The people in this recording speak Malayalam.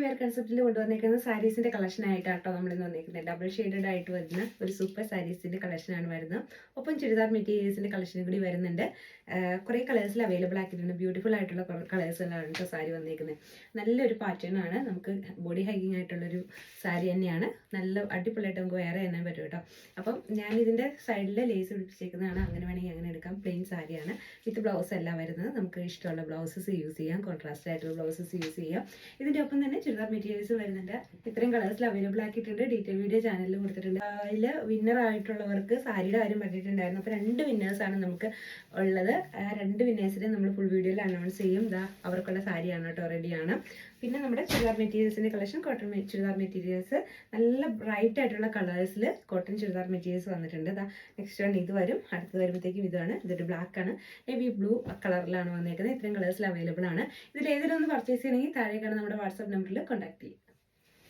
വെയർ കൺസെപ്റ്റിൽ കൊണ്ടുവന്നേക്കുന്ന സാരീസിന്റെ കളക്ഷൻ ആയിട്ടാട്ടോ നമ്മൾ ഇന്ന് വന്നേക്കുന്നത്. ഡബിൾ ഷെയ്ഡഡ് ആയിട്ട് വരുന്ന ഒരു സൂപ്പർ സാരീസിന്റെ കളക്ഷനാണ് വരുന്നത്. ഒപ്പം ചുരിദാർ മെറ്റീരിയൽസിന്റെ കളക്ഷനും കൂടി വരുന്നുണ്ട്. കുറേ കളേഴ്സിൽ അവൈലബിൾ ആക്കിയിട്ടുണ്ട്. ബ്യൂട്ടിഫുൾ ആയിട്ടുള്ള കളേഴ്സിലാണ് കേട്ടോ സാരി വന്നേക്കുന്നത്. നല്ലൊരു പാറ്റേൺ ആണ്. നമുക്ക് ബോഡി ഹൈക്കിംഗ് ആയിട്ടുള്ളൊരു സാരി തന്നെയാണ്. നല്ല അടിപൊളിയായിട്ട് നമുക്ക് വേറെ തന്നെ പറ്റും കേട്ടോ. അപ്പം ഞാൻ ഇതിന്റെ സൈഡിൽ ലേസ് പിടിപ്പിച്ചേക്കുന്നതാണ്. അങ്ങനെ വേണമെങ്കിൽ അങ്ങനെ എടുക്കാം. പ്ലെയിൻ സാരിയാണ് വിത്ത് ബ്ലൗസ് എല്ലാം വരുന്നത്. നമുക്ക് ഇഷ്ടമുള്ള ബ്ലൗസസ് യൂസ് ചെയ്യാം. കോൺട്രാസ്റ്റ് ആയിട്ടുള്ള ബ്ലൗസസ് യൂസ് ചെയ്യാം. ഇതിന്റെ ഒപ്പം തന്നെ ചുരിദാർ മെറ്റീരിയൽസ് വരുന്നുണ്ട്. ഇത്രയും കളേഴ്സിൽ അവൈലബിൾ ആക്കിയിട്ടുണ്ട്. ഡീറ്റെയിൽ വീഡിയോ ചാനലിൽ കൊടുത്തിട്ടുണ്ട്. അതിൽ വിന്നർ ആയിട്ടുള്ളവർക്ക് സാരിയുടെ കാര്യം പറഞ്ഞിട്ടുണ്ടായിരുന്നു. അപ്പോൾ 2 വിന്നേഴ്സാണ് നമുക്ക് ഉള്ളത്. 2 വിന്നേഴ്സിനെ നമ്മൾ ഫുൾ വീഡിയോയിൽ അനൗൺസ് ചെയ്യും. അവർക്കുള്ള സാരിയാണ് കേട്ടോ, റെഡിയാണ്. പിന്നെ നമ്മുടെ ചുരിദാർ മെറ്റീരിയൽസിന്റെ കളക്ഷൻ, കോട്ടൺ ചുരിദാർ മെറ്റീരിയൽസ് നല്ല ബ്രൈറ്റ് ആയിട്ടുള്ള കളേഴ്സിൽ കോട്ടൺ ചുരിദാർ മെറ്റീരിയൽസ് വന്നിട്ടുണ്ട്. നെക്സ്റ്റ് വൺ ഇത് വരും. അടുത്ത് വരുമ്പോഴത്തേക്കും ഇതാണ്. ഇതൊരു ബ്ലാക്ക് ആണ്, നേവി ബ്ലൂ കളറിലാണ് വന്നേക്കുന്നത്. ഇത്രയും കളേഴ്സിൽ അവൈലബിൾ ആണ്. ഇതിൽ ഏതെങ്കിലും ഒന്ന് പർച്ചേസ് ചെയ്യണമെങ്കിൽ താഴെ കാണുന്ന നമ്മുടെ വാട്സാപ്പ് നമ്പറിൽ കോൺടാക്ട് ചെയ്യും.